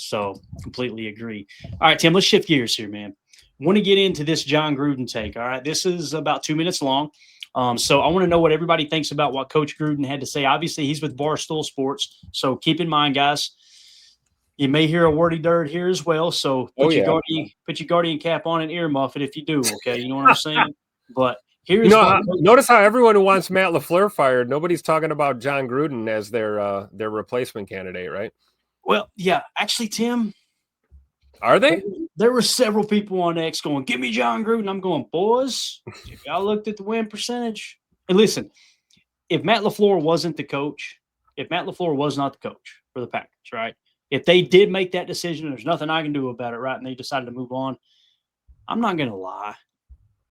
So completely agree. All right, Tim, let's shift gears here, man. Want to get into this Jon Gruden take. All right, this is about 2 minutes long. So I want to know what everybody thinks about what Coach Gruden had to say. Obviously, he's with Barstool Sports. So keep in mind, guys, you may hear a wordy dirt here as well. So put your guardian cap on and earmuff it if you do. Okay, you know what I'm saying? But here is what notice how everyone who wants Matt LaFleur fired, nobody's talking about Jon Gruden as their replacement candidate, right? Well, yeah, actually, Tim. Are they? There were several people on X going, "Give me Jon Gruden." I'm going, boys, if y'all looked at the win percentage. And listen, if Matt LaFleur wasn't the coach, if Matt LaFleur was not the coach for the Packers, right? If they did make that decision, there's nothing I can do about it, right? And they decided to move on. I'm not going to lie.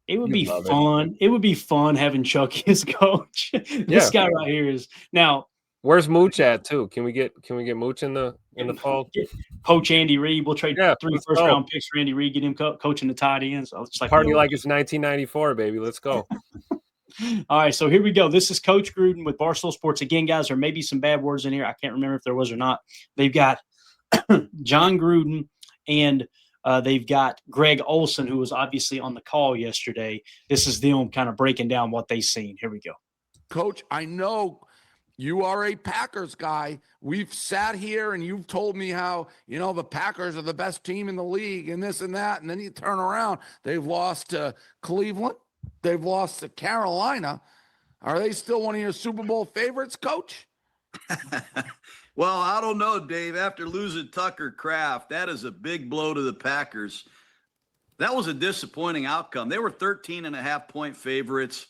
It would be fun. It would be fun having Chucky as coach. This guy right here is now. Where's Mooch at too? Can we get Mooch in the fold? Coach Andy Reid. We'll trade 3 first-round picks for Andy Reid. Get him coaching the tight ends. So it's like party like it's 1994, baby. Let's go. All right, so here we go. This is Coach Gruden with Barstool Sports. Again, guys, there may be some bad words in here. I can't remember if there was or not. They've got Jon Gruden and they've got Greg Olson, who was obviously on the call yesterday. This is them kind of breaking down what they've seen. Here we go. Coach, I know you are a Packers guy. We've sat here and you've told me how, the Packers are the best team in the league and this and that. And then you turn around. They've lost to Cleveland. They've lost to Carolina. Are they still one of your Super Bowl favorites, Coach? Well, I don't know, Dave. After losing Tucker Kraft, that is a big blow to the Packers. That was a disappointing outcome. They were 13.5-point favorites.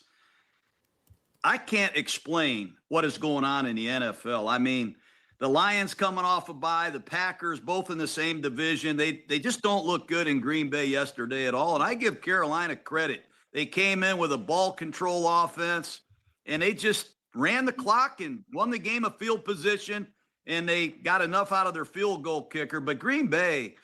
I can't explain what is going on in the NFL. I mean, the Lions coming off a bye, the Packers both in the same division. They just don't look good in Green Bay yesterday at all. And I give Carolina credit. They came in with a ball control offense, and they just ran the clock and won the game of field position, and they got enough out of their field goal kicker. But Green Bay,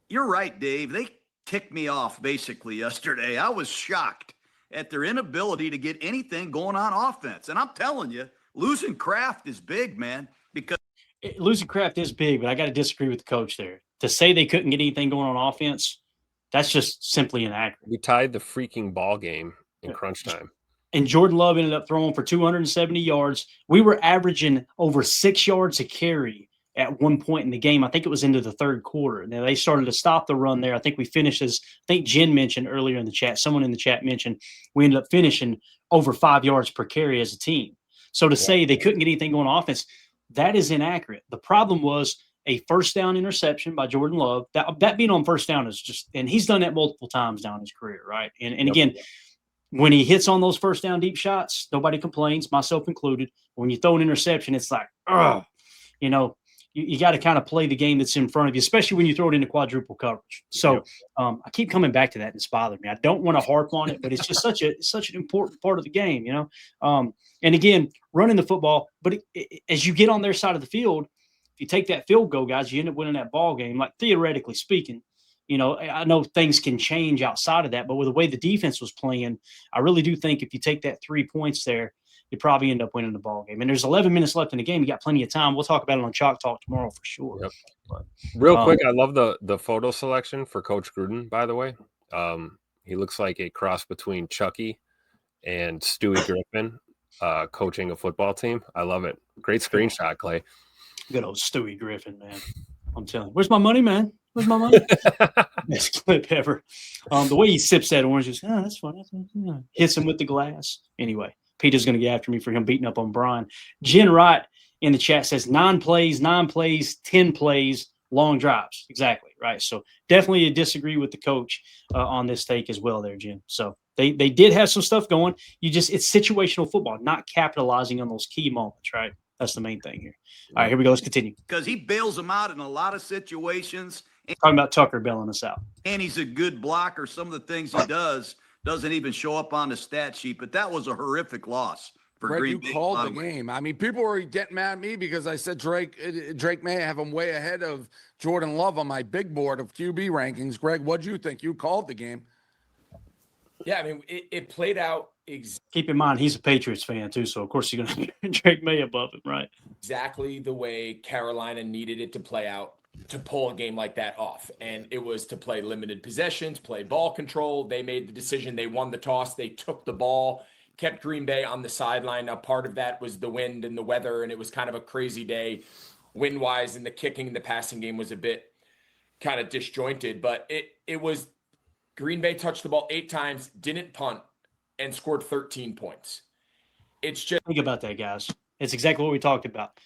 you're right, Dave. They ticked me off basically yesterday. I was shocked at their inability to get anything going on offense. And I'm telling you, losing Kraft is big, man, because losing Kraft is big, but I got to disagree with the coach there. To say they couldn't get anything going on offense, that's just simply inaccurate. We tied the freaking ball game in crunch time. And Jordan Love ended up throwing for 270 yards. We were averaging over 6 yards a carry at one point in the game. I think it was into the third quarter. Now they started to stop the run there. I think we finished I think Jen mentioned earlier in the chat, someone in the chat mentioned we ended up finishing over 5 yards per carry as a team. So to say they couldn't get anything going on offense, that is inaccurate. The problem was a first down interception by Jordan Love. That being on first down is just, and he's done that multiple times down his career, right? And again, when he hits on those first down deep shots, nobody complains, myself included. When you throw an interception, it's like, you got to kind of play the game that's in front of you, especially when you throw it into quadruple coverage. So I keep coming back to that, and it's bothered me. I don't want to harp on it, but it's just such an important part of the game, And again, running the football, but as you get on their side of the field, if you take that field goal, guys, you end up winning that ball game. Like theoretically speaking, I know things can change outside of that, but with the way the defense was playing, I really do think if you take that 3 points there, you probably end up winning the ball game. And there's 11 minutes left in the game. You got plenty of time. We'll talk about it on Chalk Talk tomorrow for sure. Yep. But, real quick, I love the photo selection for Coach Gruden, by the way. He looks like a cross between Chucky and Stewie Griffin coaching a football team. I love it. Great screenshot, Clay. Good old Stewie Griffin, man. I'm telling you. Where's my money, man? Where's my money? Best clip ever. The way he sips that orange juice, that's fun. Hits him with the glass. Anyway, Peter's going to get after me for him beating up on Brian. Jen Wright in the chat says 9 plays, 10 plays, long drives. Exactly, right? So definitely disagree with the coach on this take as well there, Jen. So they did have some stuff going. It's situational football, not capitalizing on those key moments, right? That's the main thing here. All right, here we go. Let's continue. Because he bails them out in a lot of situations. Talking about Tucker bailing us out. And he's a good blocker. Some of the things he doesn't even show up on the stat sheet. But that was a horrific loss for Green Bay. You called the game. I mean, people were getting mad at me because I said Drake may have him way ahead of Jordan Love on my big board of QB rankings. Greg, what'd you think? You called the game. Yeah, I mean, it played out. Keep in mind, he's a Patriots fan, too, so, of course, you're going to Drake May above him, right? Exactly the way Carolina needed it to play out. to pull a game like that off. And it was to play limited possessions, play ball control. They made the decision. They won the toss. They took the ball, kept Green Bay on the sideline. Now, part of that was the wind and the weather, and it was kind of a crazy day wind-wise, and the kicking and the passing game was a bit kind of disjointed. But it was Green Bay touched the ball 8 times, didn't punt, and scored 13 points. It's just think about that, guys. It's exactly what we talked about.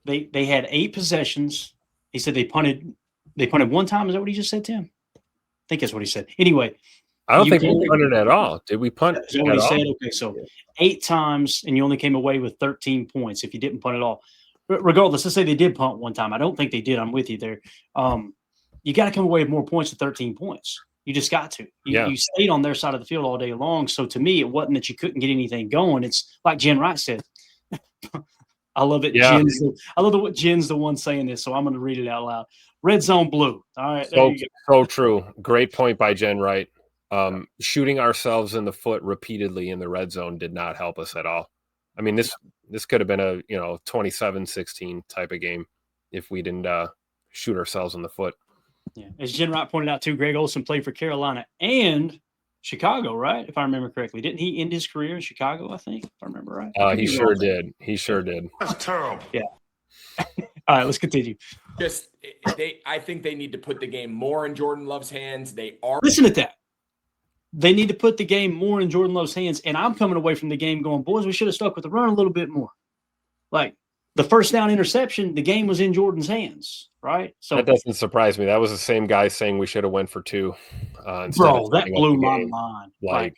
They had 8 possessions. He said they punted one time. Is that what he just said, Tim? I think that's what he said. Anyway, I don't think we punted at all. Did we punt? Is that what he said? Okay, so 8 times, and you only came away with 13 points if you didn't punt at all. Regardless, let's say they did punt one time. I don't think they did. I'm with you there. You got to come away with more points than 13 points. You just got to. You stayed on their side of the field all day long. So to me, it wasn't that you couldn't get anything going. It's like Jen Wright said. I love it. Yeah. I love what Jen's the one saying this, so I'm going to read it out loud. Red zone blue. All right. So true. Great point by Jen Wright. Shooting ourselves in the foot repeatedly in the red zone did not help us at all. I mean, this could have been a 27-16 type of game if we didn't shoot ourselves in the foot. Yeah. As Jen Wright pointed out too, Greg Olsen played for Carolina and Chicago, right? If I remember correctly. Didn't he end his career in Chicago, I think, if I remember right? He sure did. He sure did. That's terrible. Yeah. All right, let's continue. I think they need to put the game more in Jordan Love's hands. They are. Listen to that. They need to put the game more in Jordan Love's hands. And I'm coming away from the game going, boys, we should have stuck with the run a little bit more. Like the first down interception, the game was in Jordan's hands, right? So that doesn't surprise me. That was the same guy saying we should have went for 2. Bro, that blew my mind. Like,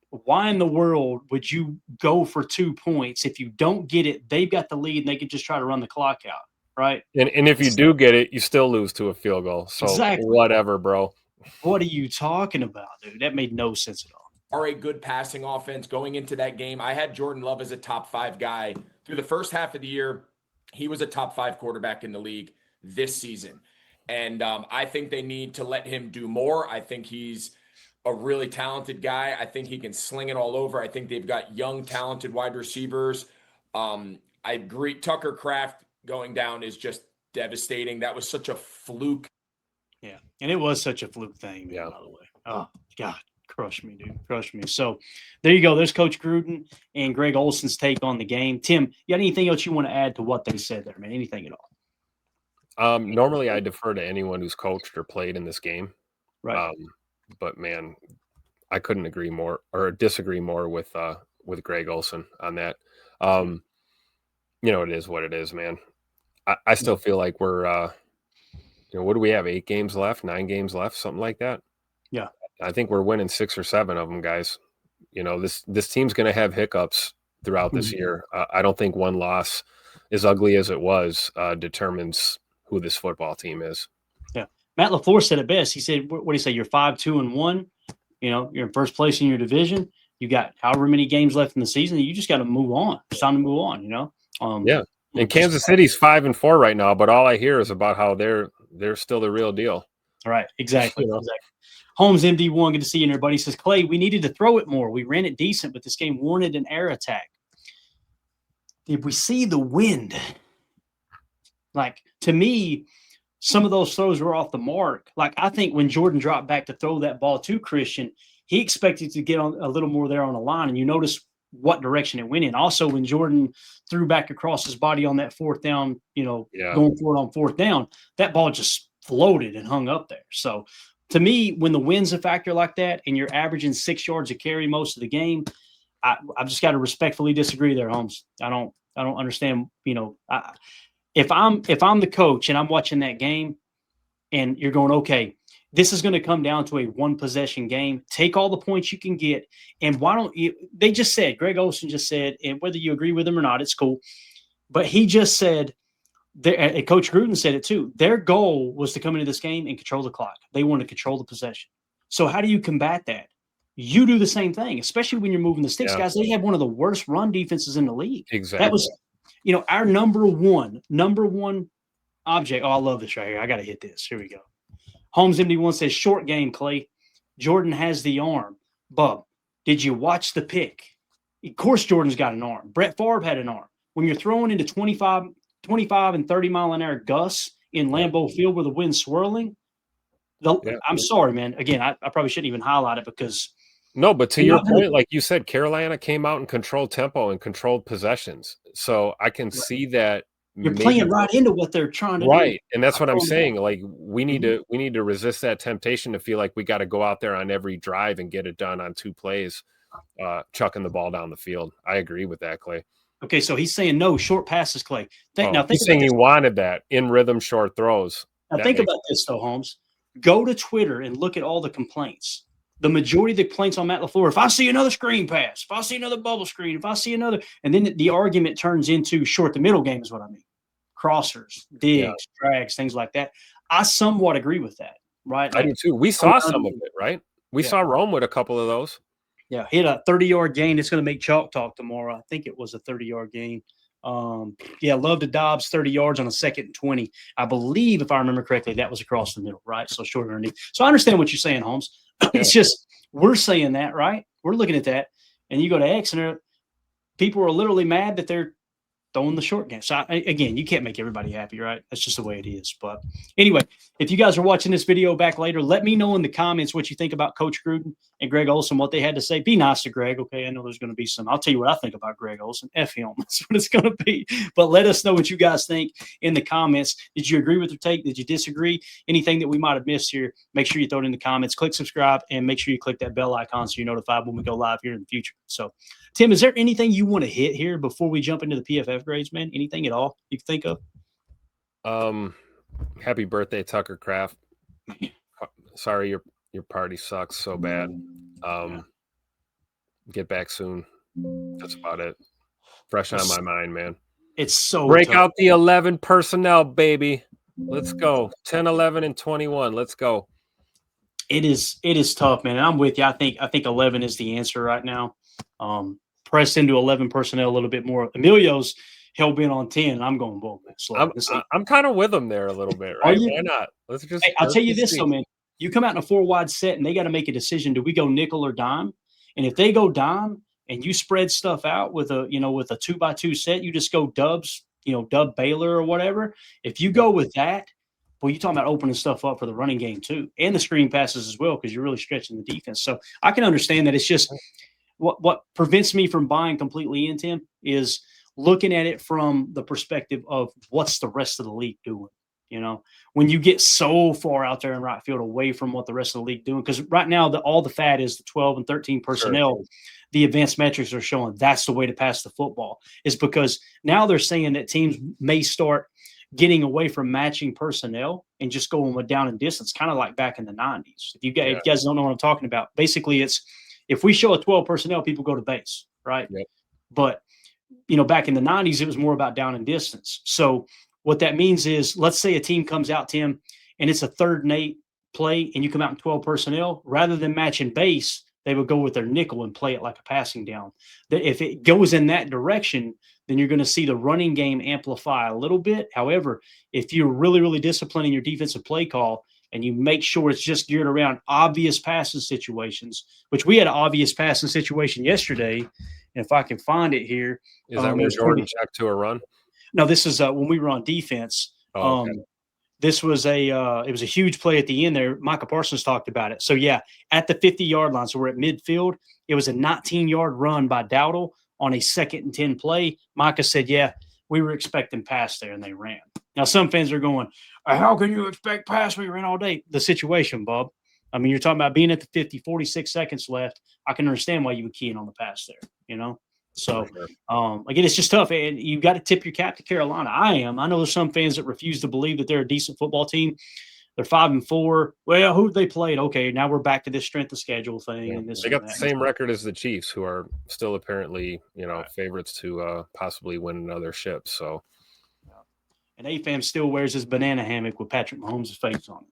why in the world would you go for 2 points? If you don't get it, they've got the lead and they could just try to run the clock out, right? And if you do get it, you still lose to a field goal. So whatever, bro. What are you talking about, dude? That made no sense at all. Are a good passing offense going into that game. I had Jordan Love as a top 5 guy through the first half of the year. He was a top 5 quarterback in the league this season. And I think they need to let him do more. I think he's a really talented guy. I think he can sling it all over. I think they've got young, talented wide receivers. I agree. Tucker Kraft going down is just devastating. That was such a fluke. Yeah, and it was such a fluke thing, man, yeah. by the way. Oh, God, crush me, dude. Crush me. So there you go. There's Coach Gruden and Greg Olsen's take on the game. Tim, you got anything else you want to add to what they said there, man? Anything at all? Normally I defer to anyone who's coached or played in this game. Right. But, man, I couldn't agree more or disagree more with Greg Olsen on that. It is what it is, man. I still feel like we're what do we have? 8 games left, 9 games left, something like that. Yeah. I think we're winning 6 or 7 of them, guys. This team's going to have hiccups throughout this year. I don't think one loss, as ugly as it was, determines who this football team is. Yeah. Matt LaFleur said it best. He said, what do you say? You're 5-2-1. You're in first place in your division. You got however many games left in the season. You just got to move on. It's time to move on, Yeah. And Kansas City's 5-4 right now, but all I hear is about how they're still the real deal. All right. Exactly. Holmes MD1, good to see you, everybody. He says, Clay, we needed to throw it more. We ran it decent, but this game wanted an air attack. Did we see the wind? Like, to me, some of those throws were off the mark. Like, I think when Jordan dropped back to throw that ball to Christian, he expected to get on a little more there on the line, and you notice what direction it went in. Also, when Jordan threw back across his body on that 4th down, going for it on 4th down, that ball just floated and hung up there. So, to me, when the wind's a factor like that and you're averaging 6 yards a carry most of the game, I've just got to respectfully disagree there, Holmes. I don't understand. If I'm the coach and I'm watching that game, and you're going, okay, this is going to come down to a 1-possession game. Take all the points you can get, and why don't you? They just said, Greg Olsen just said, and whether you agree with him or not, it's cool. But he just said, and Coach Gruden said it too. Their goal was to come into this game and control the clock. They want to control the possession. So how do you combat that? You do the same thing, especially when you're moving the sticks, guys. They have one of the worst run defenses in the league. Exactly. That was, our number one object. Oh, I love this right here. I got to hit this. Here we go. Holmes MD1 says, short game, Clay. Jordan has the arm. Bub, did you watch the pick? Of course Jordan's got an arm. Brett Favre had an arm. When you're throwing into 25 and 30 mile an hour gusts in Lambeau Field with the wind swirling. I'm sorry, man. Again, I probably shouldn't even highlight it because no, but to your point, like you said, Carolina came out and controlled tempo and controlled possessions. So I can see that you're playing right into what they're trying to do. Right. And that's what I'm saying. Like we need to resist that temptation to feel like we got to go out there on every drive and get it done on 2 plays, chucking the ball down the field. I agree with that, Clay. Okay, so he's saying no short passes, Clay. He's saying he wanted that in rhythm short throws. Now think about this though, Holmes. Go to Twitter and look at all the complaints. The majority of the complaints on Matt LaFleur, if I see another screen pass, if I see another bubble screen, if I see another, and then the argument turns into short the middle game is what I mean. Crossers, digs, drags, things like that. I somewhat agree with that, right? I do too. We saw some of it, right? We saw Rome with a couple of those. Yeah, hit a 30-yard gain. It's going to make Chalk talk tomorrow. I think it was a 30-yard gain. Love to Dobbs 30 yards on a 2nd and 20. I believe, if I remember correctly, that was across the middle, right? So short underneath. So I understand what you're saying, Holmes. It's just we're saying that, right? We're looking at that, and you go to X, and people are literally mad that they're throwing the short game. So again, you can't make everybody happy, right? That's just the way it is. But anyway, if you guys are watching this video back later, let me know in the comments what you think about Coach Gruden and Greg Olson, what they had to say. Be nice to Greg, okay? I know there's going to be some. I'll tell you what I think about Greg Olson. F him. That's what it's going to be. But let us know what you guys think in the comments. Did you agree with their take? Did you disagree? Anything that we might have missed here, make sure you throw it in the comments. Click subscribe, and make sure you click that bell icon so you're notified when we go live here in the future. So, Tim, is there anything you want to hit here before we jump into the PFF grades, man? Anything at all you can think of? Happy birthday, Tucker Kraft. Sorry your party sucks so bad. Get back soon. That's about it. Fresh on my mind, man. It's so break tough. out the 11 personnel, baby. Let's go. 10, 11, and 21. Let's go. It is tough, man. And I'm with you. I think 11 is the answer right now. Press into 11 personnel a little bit more. Emilio's hell bent on 10. And I'm going, whoa, man. I'm kind of with him there a little bit, right? Why not? I'll tell you this though, man. You come out in a 4-wide set and they got to make a decision. Do we go nickel or dime? And if they go dime and you spread stuff out with a 2x2 set, you just go dubs, dub Baylor or whatever. If you go with that, well, you're talking about opening stuff up for the running game too, and the screen passes as well, because you're really stretching the defense. So I can understand that. It's just what prevents me from buying completely in, Tim, is looking at it from the perspective of what's the rest of the league doing. When you get so far out there in right field away from what the rest of the league doing, because right now all the fat is the 12 and 13 personnel. Sure. The advanced metrics are showing that's the way to pass the football, is because now they're saying that teams may start getting away from matching personnel and just going with down and distance, kind of like back in the 90s. If you guys don't know what I'm talking about, basically it's if we show a 12 personnel, people go to base, right? Yep. But, back in the 90s, it was more about down and distance. So what that means is, let's say a team comes out, Tim, and it's a 3rd and 8 play, and you come out in 12 personnel, rather than matching base, they would go with their nickel and play it like a passing down. If it goes in that direction, then you're going to see the running game amplify a little bit. However, if you're really, really disciplining your defensive play call and you make sure it's just geared around obvious passing situations, which we had an obvious passing situation yesterday, and if I can find it here. Is that when Jordan checked to a run? No, this is when we were on defense. Oh, okay. This was it was a huge play at the end there. Micah Parsons talked about it. So, at the 50-yard line, so we're at midfield. It was a 19-yard run by Dowdle on a 2nd and 10 play. Micah said, we were expecting pass there, and they ran. Now, some fans are going, how can you expect pass when you ran all day? The situation, Bob. I mean, you're talking about being at the 50, 46 seconds left. I can understand why you would key in on the pass there, So, again, it's just tough. And you got to tip your cap to Carolina. I know there's some fans that refuse to believe that they're a decent football team. They're 5-4. Well, who they played? Okay, now we're back to this strength of schedule thing. And this. They got the same record as the Chiefs, who are still apparently, favorites to possibly win another ship. So, and AFAM still wears his banana hammock with Patrick Mahomes' face on it.